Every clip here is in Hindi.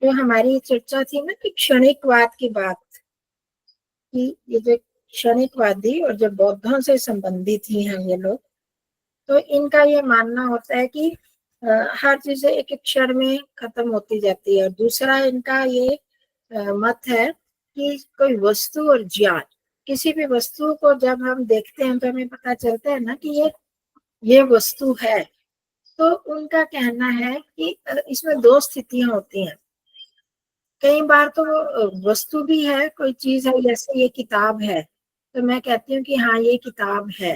जो हमारी चर्चा थी ना कि क्षणिकवाद की बात, कि ये जो क्षणिकवादी और जो बौद्धों से संबंधित ही हैं ये लोग, तो इनका ये मानना होता है कि हर चीज एक एक क्षण में खत्म होती जाती है। दूसरा इनका ये मत है कि कोई वस्तु और ज्ञान, किसी भी वस्तु को जब हम देखते हैं तो हमें पता चलता है ना कि ये वस्तु है। तो उनका कहना है कि इसमें दो स्थितियां होती हैं। कई बार तो वस्तु भी है, कोई चीज है, जैसे ये किताब है, तो मैं कहती हूँ कि हाँ ये किताब है,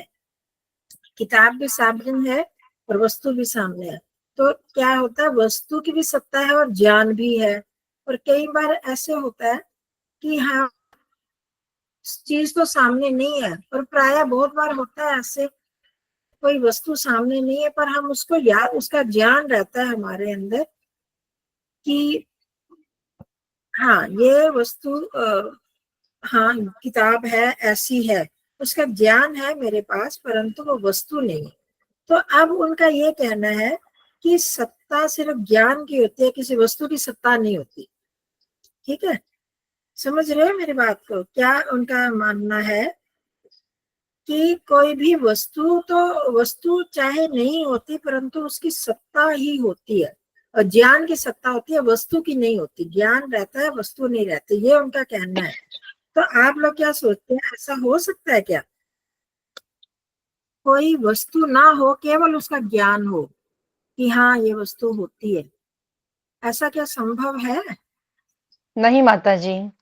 किताब भी सामने है और वस्तु भी सामने है। तो क्या होता है, वस्तु की भी सत्ता है और ज्ञान भी है। और कई बार ऐसे होता है कि हाँ चीज तो सामने नहीं है, और प्राय बहुत बार होता है ऐसे, कोई वस्तु सामने नहीं है पर हम उसको याद, उसका ज्ञान रहता है हमारे अंदर कि हाँ ये वस्तु हाँ किताब है, ऐसी है, उसका ज्ञान है मेरे पास, परंतु वो वस्तु नहीं। तो अब उनका ये कहना है कि सत्ता सिर्फ ज्ञान की होती है, किसी वस्तु की सत्ता नहीं होती। ठीक है, समझ रहे हो मेरी बात को? क्या उनका मानना है कि कोई भी वस्तु तो वस्तु चाहे नहीं होती, परंतु उसकी सत्ता ही होती है, और ज्ञान की सत्ता होती है, वस्तु की नहीं होती। ज्ञान रहता है, वस्तु नहीं रहती, ये उनका कहना है। तो आप लोग क्या सोचते हैं, ऐसा हो सकता है क्या, कोई वस्तु ना हो, केवल उसका ज्ञान हो कि हाँ ये वस्तु होती है? ऐसा क्या संभव है? नहीं माता जी, हाँ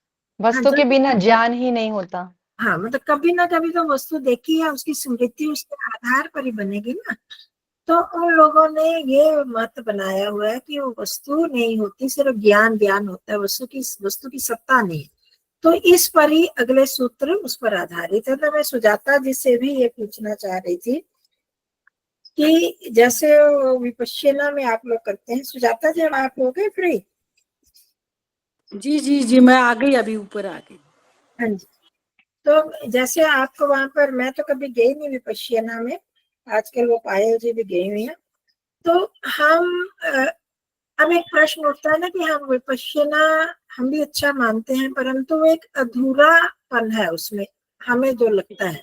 वस्तु के जब, बिना ज्ञान ही नहीं होता। हाँ मतलब कभी ना कभी तो वस्तु देखी है, उसकी स्मृति उसके आधार पर ही बनेगी ना। तो उन लोगों ने ये मत बनाया हुआ है कि वो वस्तु नहीं होती, सिर्फ ज्ञान ज्ञान होता है, वस्तु की सत्ता नहीं। तो इस पर ही अगले सूत्र उस पर आधारित है। तो मैं सुजाता जी से भी ये पूछना चाह रही थी कि जैसे विपश्यना में आप लोग करते हैं, सुजाता जी आप हो गए फ्री? जी जी जी, मैं आ गई, अभी ऊपर आ गई। हाँ जी। तो जैसे आपको वहां पर, मैं तो कभी गई नहीं विपश्यना में, आजकल वो पायल जी भी गई हुई है। तो हम अब एक प्रश्न उठता है ना कि हम विपश्यना हम भी अच्छा मानते हैं, परंतु एक अधूरापन है उसमें, हमें जो लगता है।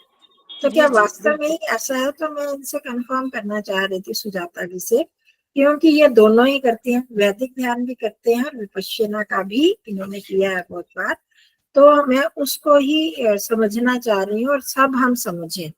तो क्या जी जी वास्तव में बिल्कुल। ही ऐसा है? तो मैं इनसे कंफर्म करना चाह रही थी सुजाता जी से, क्योंकि ये दोनों ही करती हैं, वैदिक ध्यान भी करते हैं और विपश्यना का भी इन्होंने किया है बहुत बार। तो मैं उसको ही समझना चाह रही हूँ, और सब हम समझें।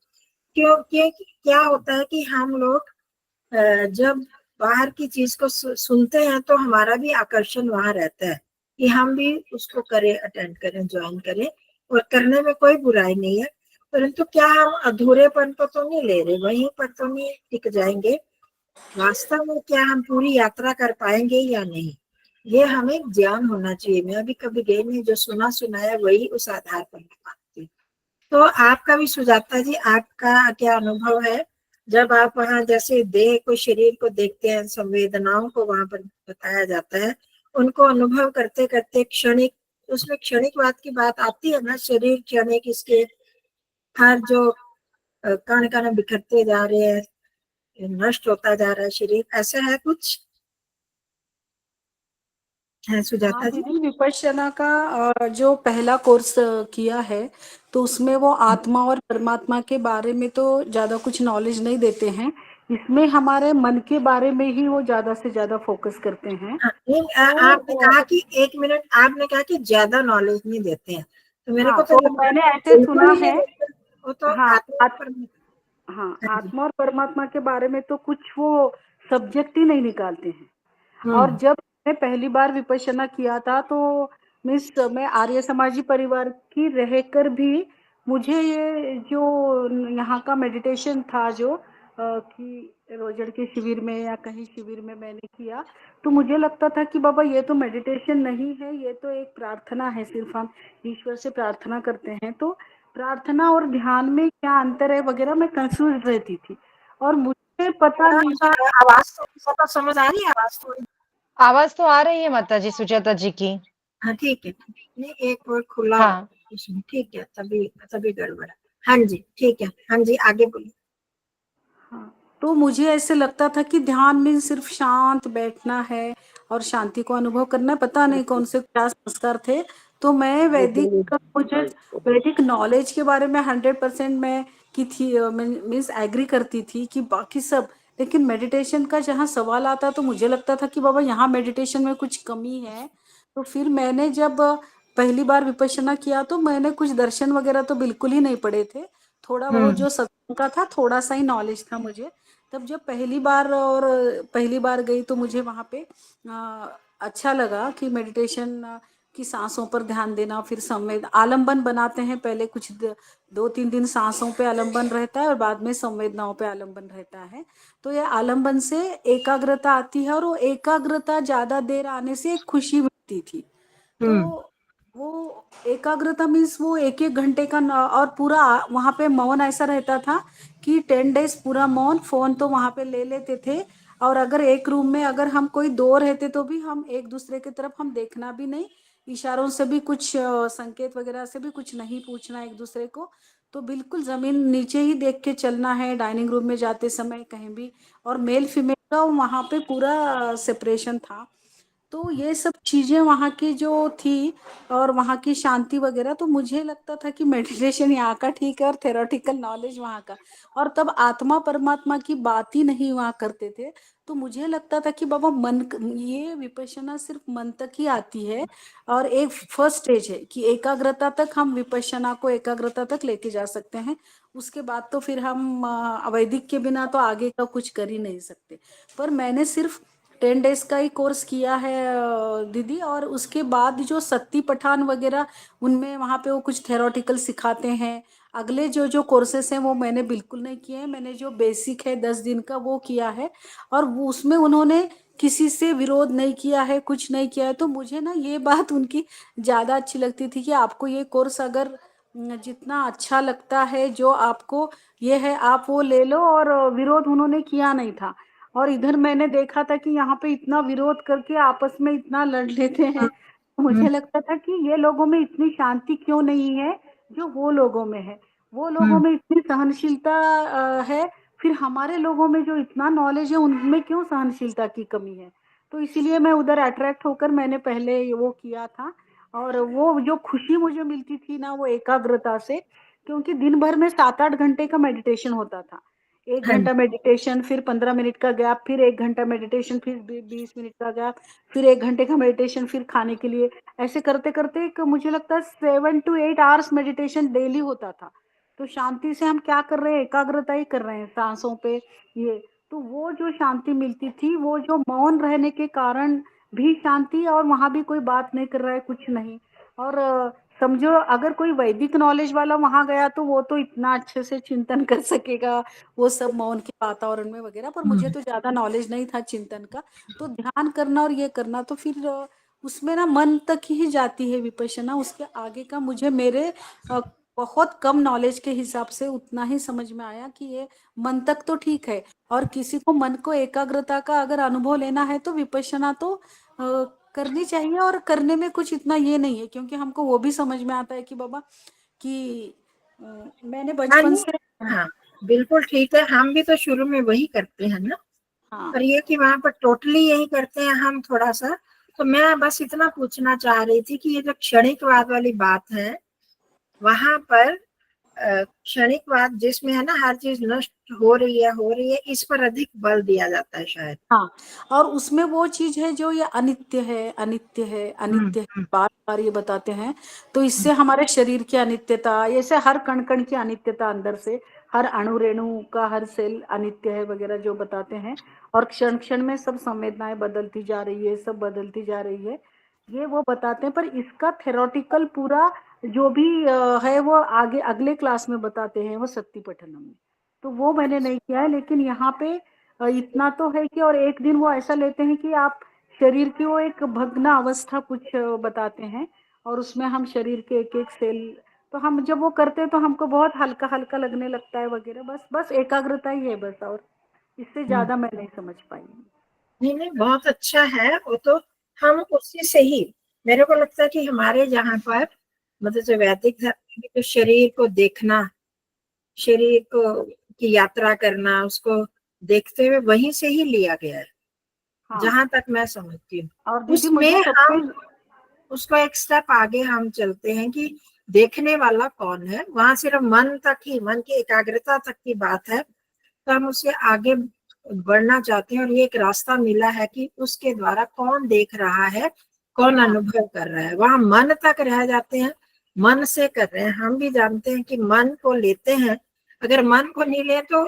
क्योंकि क्या होता है कि हम लोग जब बाहर की चीज को सुनते हैं तो हमारा भी आकर्षण वहां रहता है कि हम भी उसको करें, अटेंड करें, ज्वाइन करें, और करने में कोई बुराई नहीं है। परंतु क्या हम अधूरेपन को तो नहीं ले रहे, वहीं पर तो नहीं टिक जाएंगे? वास्तव में क्या हम पूरी यात्रा कर पाएंगे या नहीं, ये हमें ज्ञान होना चाहिए। मैं अभी कभी गई नहीं, जो सुना सुनाया वही उस आधार पर मैं मानती हूँ। तो आपका भी सुजाता जी, आपका क्या अनुभव है जब आप वहां जैसे देह को, शरीर को देखते हैं, संवेदनाओं को वहां पर बताया जाता है, उनको अनुभव करते करते क्षणिक, उसमें क्षणिकवाद की बात आती है ना, शरीर क्षणिक, इसके हर जो कण कण बिखरते जा रहे हैं, नष्ट होता जा रहा है शरीर, ऐसा है कुछ है हाँ सुजाता जी? दीदी, विपश्यना का जो पहला कोर्स किया है, तो उसमें वो आत्मा और परमात्मा के बारे में तो ज्यादा कुछ नॉलेज नहीं देते हैं। इसमें हमारे मन के बारे में ही वो ज्यादा से ज्यादा फोकस करते हैं। हाँ, नहीं, आपने तो कहा कि एक मिनट, आपने कहा कि ज्यादा नॉलेज नहीं देते हैं, तो मेरे हाँ, को तो तो लगता है मैंने कि ऐसे बिल्कुल सुना ही नहीं है। देते। वो तो हाँ आत्मा पर। हाँ, हाँ जी। आत्मा और परमात्मा के बारे में तो कुछ वो सब्जेक्ट ही नहीं निकालते हैं। और हम्म। जब मैंने पहली बार विपश्यना किया था, तो मीन्स मैं आर्य समाजी परिवार की रहकर भी मुझे ये जो यहाँ का मेडिटेशन था, जो कि रोजड़ के शिविर में या कहीं शिविर में मैंने किया, तो मुझे लगता था कि बाबा ये तो मेडिटेशन नहीं है, ये तो एक प्रार्थना है, सिर्फ हम ईश्वर से प्रार्थना करते हैं। तो प्रार्थना और ध्यान में क्या अंतर है वगैरह मैं कंफ्यूज रहती थी, और मुझे पता नहीं था। आवाज तो सबको समझ आ रही है, आवाज थोड़ी? आवाज तो आ रही है माता जी, सुजाता जी की। हाँ ठीक है, नहीं एक और खुला हाँ, उसमें, ठीक है, तभी तभी गड़बड़ है। हाँ जी ठीक है, हाँ जी आगे बोलिए। हाँ, तो मुझे ऐसे लगता था कि ध्यान में सिर्फ शांत बैठना है और शांति को अनुभव करना है। पता नहीं कौन से क्या संस्कार थे। तो मैं वैदिक नॉलेज के बारे में 100% मैं की थी, मीन्स एग्री करती थी कि बाकी सब, लेकिन मेडिटेशन का जहाँ सवाल आता तो मुझे लगता था कि बाबा यहाँ मेडिटेशन में कुछ कमी है। तो फिर मैंने जब पहली बार विपश्यना किया तो मैंने कुछ दर्शन वगैरह तो बिल्कुल ही नहीं पढ़े थे। थोड़ा बहुत जो सत्संग का था थोड़ा सा ही नॉलेज था मुझे। तब जब पहली बार गई तो मुझे वहां पे अच्छा लगा कि मेडिटेशन की सांसों पर ध्यान देना, फिर संवेद आलंबन बनाते हैं, पहले कुछ 2-3 दिन सांसों पे आलंबन रहता है और बाद में संवेदनाओं पे आलंबन रहता है। तो ये आलंबन से एकाग्रता आती है और वो एकाग्रता ज्यादा देर आने से एक खुशी मिलती थी। तो वो एकाग्रता मीन्स वो 1-1 घंटे का और पूरा वहां पे मौन ऐसा रहता था कि 10 डेज पूरा मौन, फोन तो वहां पे ले लेते थे। और अगर एक रूम में अगर हम कोई दो रहते तो भी हम एक दूसरे की तरफ हम देखना भी नहीं, इशारों से भी कुछ संकेत वगैरह से भी कुछ नहीं पूछना एक दूसरे को। तो बिल्कुल जमीन नीचे ही देख के चलना है डाइनिंग रूम में जाते समय कहीं भी। और मेल फीमेल का वहां पे पूरा सेपरेशन था। तो ये सब चीजें वहाँ की जो थी और वहाँ की शांति वगैरह, तो मुझे लगता था कि मेडिटेशन यहाँ का ठीक है और थेरोटिकल नॉलेज वहाँ का। और तब आत्मा परमात्मा की बात ही नहीं वहाँ करते थे। तो मुझे लगता था कि बाबा ये विपश्यना सिर्फ मन तक ही आती है और एक फर्स्ट स्टेज है कि एकाग्रता तक हम विपश्यना को एकाग्रता तक लेके जा सकते हैं। उसके बाद तो फिर हम वैदिक के बिना तो आगे का कुछ कर ही नहीं सकते। पर मैंने सिर्फ 10 डेज का ही कोर्स किया है दीदी। और उसके बाद जो सत्ती पठान वगैरह उनमें वहाँ पे वो कुछ थेरोटिकल सिखाते हैं। अगले जो कोर्सेस हैं वो मैंने बिल्कुल नहीं किए हैं। मैंने जो बेसिक है 10 दिन का वो किया है। और वो उसमें उन्होंने किसी से विरोध नहीं किया है, कुछ नहीं किया है। तो मुझे ना ये बात उनकी ज्यादा अच्छी लगती थी कि आपको ये कोर्स अगर जितना अच्छा लगता है जो आपको ये है आप वो ले लो। और विरोध उन्होंने किया नहीं था। और इधर मैंने देखा था कि यहाँ पे इतना विरोध करके आपस में इतना लड़ लेते हैं। मुझे लगता था कि ये लोगों में इतनी शांति क्यों नहीं है जो वो लोगों में है। वो लोगों में इतनी सहनशीलता है, फिर हमारे लोगों में जो इतना नॉलेज है उनमें क्यों सहनशीलता की कमी है। तो इसीलिए मैं उधर अट्रैक्ट होकर मैंने पहले वो किया था। और वो जो खुशी मुझे मिलती थी ना वो एकाग्रता से, क्योंकि दिन भर में 7-8 घंटे का मेडिटेशन होता था। 1 घंटा मेडिटेशन, फिर 15 मिनट का गैप, फिर 1 घंटा मेडिटेशन, फिर 20 मिनट का गैप, फिर 1 घंटे का मेडिटेशन, फिर खाने के लिए। ऐसे करते करते एक मुझे लगता है 7 to 8 आवर्स मेडिटेशन डेली होता था। तो शांति से हम क्या कर रहे हैं, एकाग्रता ही कर रहे हैं सांसों पे ये। तो वो जो शांति मिलती थी, वो जो मौन रहने के कारण भी शांति, और वहां भी कोई बात नहीं कर रहा है, कुछ नहीं। और समझो अगर कोई वैदिक नॉलेज वाला वहां गया तो वो तो इतना अच्छे से चिंतन कर सकेगा वो सब मौन के वातावरण में वगैरह। पर मुझे तो ज्यादा नॉलेज नहीं था चिंतन का। तो ध्यान करना और ये करना तो फिर उसमें ना मन तक ही जाती है विपश्यना। उसके आगे का मुझे मेरे बहुत कम नॉलेज के हिसाब से उतना ही समझ में आया कि ये मन तक तो ठीक है। और किसी को मन को एकाग्रता का अगर अनुभव लेना है तो विपश्यना तो करनी चाहिए। और करने में कुछ इतना ये नहीं है, क्योंकि हमको वो भी समझ में आता है कि बाबा कि मैंने हाँ बचपन से हाँ बिल्कुल ठीक है, हम भी तो शुरू में वही करते हैं ना। हाँ पर ये कि वहां पर टोटली यही करते हैं हम थोड़ा सा। तो मैं बस इतना पूछना चाह रही थी कि ये जो क्षणिकवाद वाली बात है वहां पर क्षणिकवाद जिसमें है ना हर चीज नष्ट हो रही है, इस पर अधिक बल दिया जाता है शायद। हाँ। और उसमें वो चीज है जो ये अनित्य है, अनित्य है, अनित्य है, हम्म, बार बार ये बताते हैं। तो इससे हमारे शरीर की अनित्यता, ऐसे हर कण कण की अनित्यता अंदर से, हर अणु रेणु का हर सेल अनित्य है वगैरह जो बताते हैं। और क्षण क्षण में सब संवेदनाएं बदलती जा रही है, सब बदलती जा रही है, ये वो बताते हैं। पर इसका थेरोटिकल पूरा जो भी है वो आगे अगले क्लास में बताते हैं, वो शक्ति पठनम में। तो वो मैंने नहीं किया है। लेकिन यहाँ पे इतना तो है कि और एक दिन वो ऐसा लेते हैं कि आप शरीर की वो एक भग्न अवस्था कुछ बताते हैं। और उसमें हम शरीर के एक एक सेल, तो हम जब वो करते हैं तो हमको बहुत हल्का हल्का लगने लगता है वगैरह। बस बस एकाग्रता ही है बस, और इससे हम्म। ज्यादा मैं नहीं समझ पाई। नहीं नहीं, बहुत अच्छा है वो तो। हम उसी से ही, मेरे को लगता है कि हमारे जहाँ पर मतलब जो वैदिक धर्म की तो शरीर को देखना, शरीर को की यात्रा करना, उसको देखते हुए वहीं से ही लिया गया है। हाँ। जहां तक मैं समझती हूँ। और दीदी उसमें मुझे सबसे हम उसको एक स्टेप आगे हम चलते हैं कि देखने वाला कौन है, वहां सिर्फ मन तक ही, मन की एकाग्रता तक की बात है, तो हम उससे आगे बढ़ना चाहते हैं और ये एक रास्ता मिला है कि उसके द्वारा कौन देख रहा है, कौन हाँ। अनुभव कर रहा है, वहां मन तक रह जाते हैं, मन से कर रहे हैं। हम भी जानते हैं कि मन को लेते हैं, अगर मन को नहीं ले तो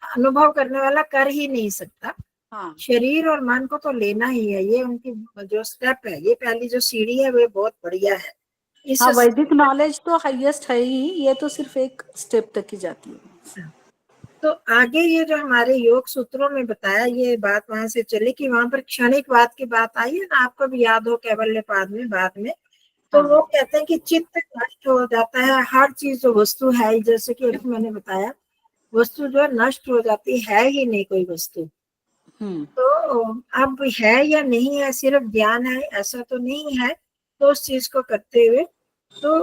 अनुभव करने वाला कर ही नहीं सकता। हाँ। शरीर और मन को तो लेना ही है, ये उनकी जो स्टेप है, ये पहली जो सीढ़ी है वो बहुत बढ़िया है। इस हाँ, वैदिक नॉलेज तो हाईएस्ट है ही, ये तो सिर्फ एक स्टेप तक ही जाती है। तो आगे ये जो हमारे योग सूत्रों में बताया, ये बात वहां से चली कि वहां पर क्षणिकवाद की बात आई है ना, आपको भी याद हो कैवल्यपाद में बाद में, तो हाँ। वो कहते हैं कि चित्त नष्ट हो जाता है, हर चीज जो वस्तु है, जैसे कि अभी मैंने बताया, वस्तु जो नष्ट हो जाती है ही नहीं कोई वस्तु। तो अब है या नहीं है, सिर्फ ज्ञान है ऐसा तो नहीं है। तो उस चीज को करते हुए, तो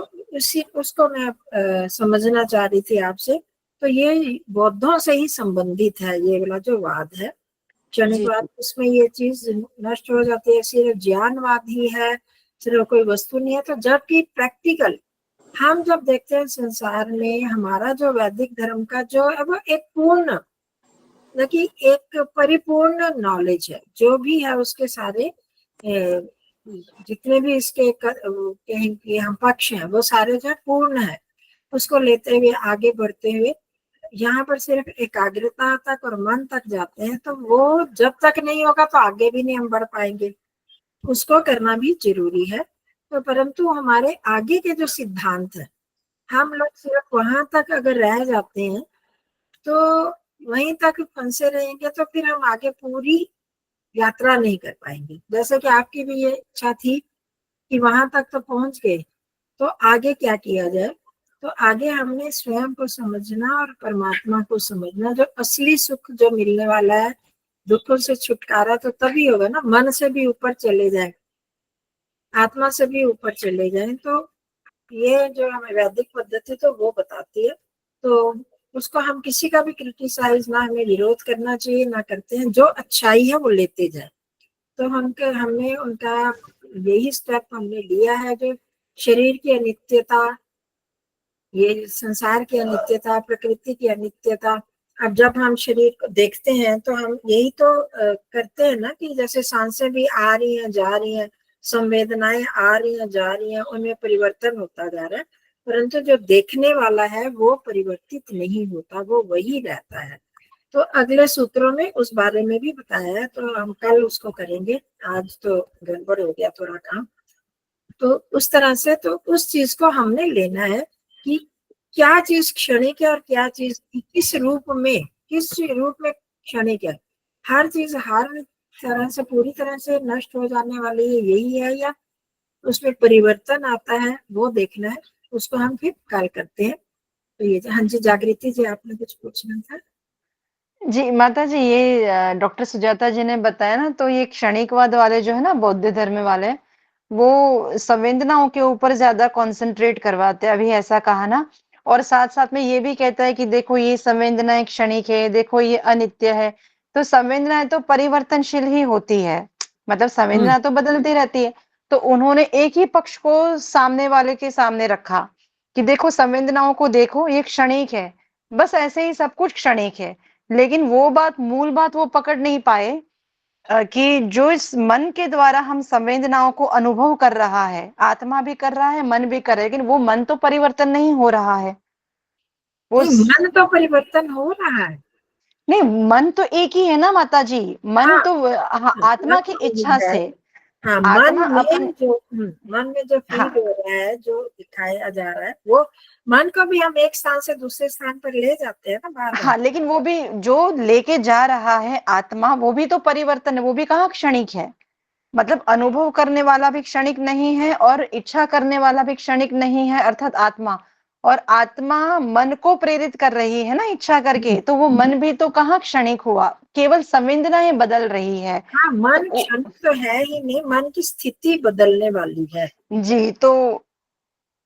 उसको मैं समझना चाह रही थी आपसे। तो ये बौद्धों से ही संबंधित है, ये वाला जो वाद है क्षणिकवाद, उसमें ये चीज नष्ट हो जाती है, सिर्फ ज्ञानवाद ही है, सिर्फ कोई वस्तु नहीं है। तो जबकि प्रैक्टिकल हम जब देखते हैं संसार में, हमारा जो वैदिक धर्म का जो है वो एक पूर्ण, देखिए एक परिपूर्ण नॉलेज है, जो भी है उसके सारे जितने भी इसके कहेंगे हम पक्ष हैं, वो सारे जो पूर्ण है। उसको लेते हुए आगे बढ़ते हुए यहाँ पर सिर्फ एकाग्रता तक और मन तक जाते हैं, तो वो जब तक नहीं होगा तो आगे भी नहीं हम बढ़ पाएंगे। उसको करना भी जरूरी है। तो परंतु हमारे आगे के जो सिद्धांत है, हम लोग सिर्फ वहां तक अगर रह जाते हैं तो वहीं तक फंसे रहेंगे, तो फिर हम आगे पूरी यात्रा नहीं कर पाएंगे। जैसे कि आपकी भी ये इच्छा थी कि वहां तक तो पहुंच गए, तो आगे क्या किया जाए। तो आगे हमने स्वयं को समझना और परमात्मा को समझना, जो असली सुख जो मिलने वाला है, दुखों से छुटकारा तो तभी होगा ना, मन से भी ऊपर चले जाए, आत्मा से भी ऊपर चले जाए। तो ये जो हमें वैदिक पद्धति तो वो बताती है, तो उसको हम किसी का भी क्रिटिसाइज, ना हमें विरोध करना चाहिए, ना करते हैं, जो अच्छाई है वो लेते जाए। तो हमने उनका यही स्टेप हमने लिया है, जो शरीर की अनित्यता, ये संसार की अनित्यता, प्रकृति की अनित्यता। अब जब हम शरीर को देखते हैं तो हम यही तो करते हैं ना, कि जैसे सांसें भी आ रही हैं जा रही हैं, संवेदनाएं आ रही हैं जा रही हैं, उनमें परिवर्तन होता जा रहा है, परंतु जो देखने वाला है वो परिवर्तित नहीं होता, वो वही रहता है। तो अगले सूत्रों में उस बारे में भी बताया है, तो हम कल उसको करेंगे, आज तो गड़बड़ हो गया थोड़ा काम। तो उस तरह से तो उस चीज को हमने लेना है कि क्या चीज क्षणिक है और क्या चीज किस रूप में क्षणिक है। हर चीज हर तरह से पूरी तरह से नष्ट हो जाने वाली है, यही है, या उसमें परिवर्तन आता है, वो देखना है। उसको हम फिर कल करते हैं। तो ये, हाँ जी जागृति जी, आपने कुछ पूछना था। जी माता जी, ये डॉक्टर सुजाता जी ने बताया ना, तो ये क्षणिकवाद वाले जो है ना, बौद्ध धर्म वाले, वो संवेदनाओं के ऊपर ज्यादा कंसंट्रेट करवाते हैं, अभी ऐसा कहा ना। और साथ साथ में ये भी कहता है कि देखो ये संवेदनाएं क्षणिक है, देखो ये अनित्य है। तो संवेदनाएं तो परिवर्तनशील ही होती है, मतलब संवेदना तो बदलती रहती है। तो उन्होंने एक ही पक्ष को सामने वाले के सामने रखा कि देखो संवेदनाओं को देखो, ये क्षणिक है, बस ऐसे ही सब कुछ क्षणिक है। लेकिन वो बात, मूल बात वो पकड़ नहीं पाए कि जो इस मन के द्वारा हम संवेदनाओं को अनुभव कर रहा है, आत्मा भी कर रहा है, मन भी कर रहा है, लेकिन वो मन तो परिवर्तन नहीं हो रहा है। वो नहीं, मन तो परिवर्तन हो रहा है। नहीं, मन तो एक ही है ना माता जी। मन हाँ, तो हाँ, आत्मा की इच्छा है। से हाँ, आत्मा अपन मन में जो फील हाँ हो रहा है, जो दिखाया जा रहा है, वो मन को भी हम एक स्थान से दूसरे स्थान पर ले जाते हैं ना बार बार। हाँ, लेकिन वो भी जो लेके जा रहा है आत्मा, वो भी तो परिवर्तन है, वो भी कहाँ क्षणिक है। मतलब अनुभव करने वाला भी क्षणिक नहीं है और इच्छा करने वाला भी क्षणिक नहीं है, अर्थात आत्मा। और आत्मा मन को प्रेरित कर रही है ना इच्छा करके, तो वो मन भी तो कहाँ क्षणिक हुआ, केवल संवेदनाएं बदल रही है। हाँ, मन तो क्षणिक तो है ही नहीं, मन की स्थिति बदलने वाली है। जी, तो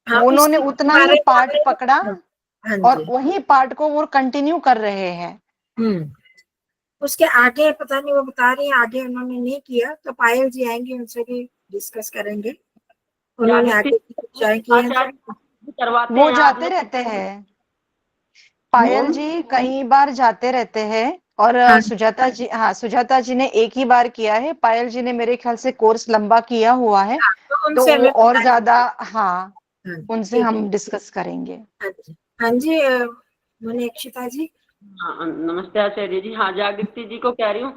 हाँ, उस उन्होंने स्थिति के उतना ही बारे में पार्ट हमें, पकड़ा हाँ, हाँ और जी। वही पार्ट को वो कंटिन्यू कर रहे हैं। हम्म उसके आगे पता नहीं, वो बता रही है आगे उन्होंने नहीं किया, तो पायल जी आएंगे, उनसे भी डिस्कस करेंगे। उन्होंने आगे की कक्षाएं की हैं आचार्य करवाते वो हैं आप जाते लोग? रहते हैं, पायल जी कई बार जाते रहते हैं। और हाँ। सुजाता जी, हाँ सुजाता जी ने एक ही बार किया है, पायल जी ने मेरे ख्याल से कोर्स लंबा किया हुआ है, तो तो उनसे वो हमें और बताएं। ज्यादा, हाँ हाँ, उनसे ठीक है। हम डिस्कस करेंगे। हाँ जी, हाँ जी, मोनिक्षिता जी। हाँ, नमस्ते आचार्य जी। हाँ, जागृति जी को कह रही हूँ,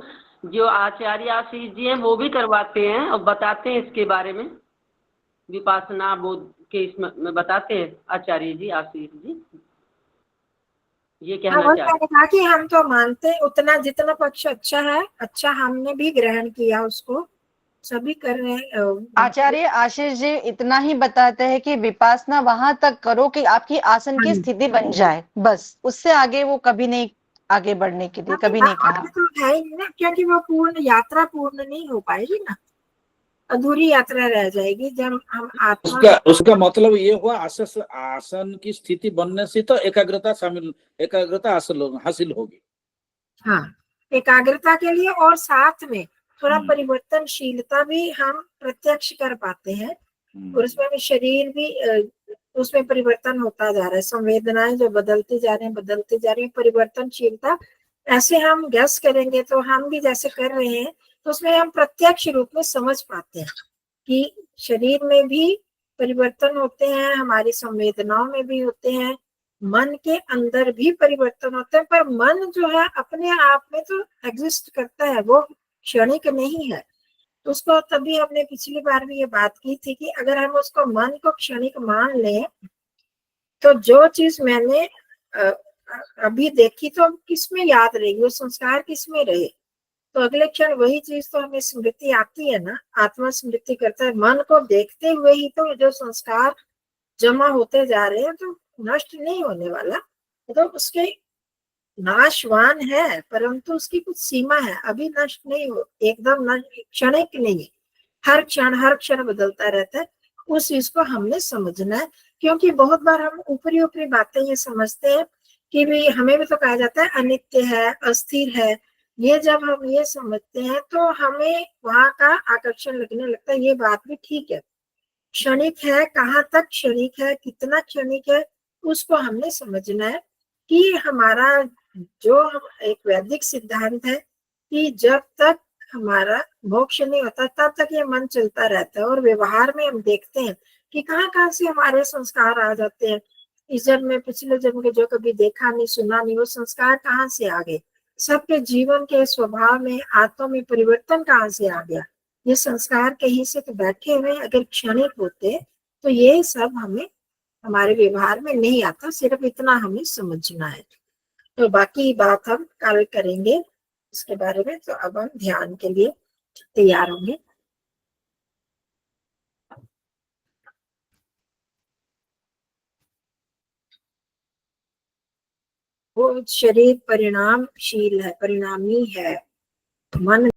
जो आचार्य आशीष जी हैं वो भी करवाते हैं और बताते हैं इसके बारे में, विपासना बोध के इसमें बताते हैं आचार्य जी आशीष जी। ये हाँ, कहना वही चाह मैंने कहा कि हम तो मानते हैं उतना, जितना पक्ष अच्छा है, अच्छा हमने भी ग्रहण किया उसको, सभी कर रहे हैं। आचार्य आशीष जी इतना ही बताते हैं कि विपासना वहां तक करो कि आपकी आसन की स्थिति बन जाए, बस उससे आगे वो कभी नहीं, आगे बढ़ने के लिए कभी नहीं कहा। आगे तो है ही ना, क्योंकि वो पूर्ण यात्रा पूर्ण नहीं हो पाएगी ना, अधूरी यात्रा रह जाएगी जब हम आत्मा। उसका मतलब ये हुआ, आसन की स्थिति बनने से तो एकाग्रता हासिल होगी। हाँ, एकाग्रता के लिए, और साथ में थोड़ा परिवर्तनशीलता भी हम प्रत्यक्ष कर पाते हैं, और उसमें भी शरीर भी उसमें परिवर्तन होता जा रहा है, संवेदनाएं जो बदलती जा रही है, परिवर्तनशीलता ऐसे हम गैस करेंगे तो हम भी जैसे कर रहे हैं, तो उसमें हम प्रत्यक्ष रूप में समझ पाते हैं कि शरीर में भी परिवर्तन होते हैं, हमारी संवेदनाओं में भी होते हैं, मन के अंदर भी परिवर्तन होते हैं, पर मन जो है अपने आप में तो एग्जिस्ट करता है, वो क्षणिक नहीं है। उसको तभी हमने पिछली बार भी ये बात की थी कि अगर हम उसको मन को क्षणिक मान लें, तो जो चीज मैंने अभी देखी तो किसमें याद रहेगी, वो संस्कार किसमें रहे, तो अगले क्षण वही चीज तो हमें स्मृति आती है ना, आत्मा स्मृति करता है, मन को देखते हुए ही तो जो संस्कार जमा होते जा रहे हैं, तो नष्ट नहीं होने वाला, तो उसके नाशवान है, परंतु उसकी कुछ सीमा है, अभी नष्ट नहीं हो, एकदम क्षणिक नहीं है, हर क्षण बदलता रहता है। उस चीज को हमने समझना है, क्योंकि बहुत बार हम ऊपरी ऊपरी बातें ये समझते हैं कि भी हमें भी तो कहा जाता है अनित्य है, अस्थिर है, ये जब हम ये समझते हैं तो हमें वहां का आकर्षण लगने लगता है, ये बात भी ठीक है, क्षणिक है, कहाँ तक क्षणिक है, कितना क्षणिक है, उसको हमने समझना है कि हमारा जो हम एक वैदिक सिद्धांत है कि जब तक हमारा मोक्ष नहीं होता तब तक ये मन चलता रहता है, और व्यवहार में हम देखते हैं कि कहाँ कहाँ से हमारे संस्कार आ जाते हैं, इस जन्म में पिछले जन्म के जो कभी देखा नहीं सुना नहीं, वो संस्कार कहाँ से आ गए, सबके जीवन के स्वभाव में आत्मा में परिवर्तन कहाँ से आ गया, ये संस्कार कहीं से तो बैठे हुए, अगर क्षणिक होते तो ये सब हमें हमारे व्यवहार में नहीं आता, सिर्फ इतना हमें समझना है। तो बाकी बात हम कल करेंगे इसके बारे में, तो अब हम ध्यान के लिए तैयार होंगे। वो शरीर परिणामशील है, परिणामी है, मन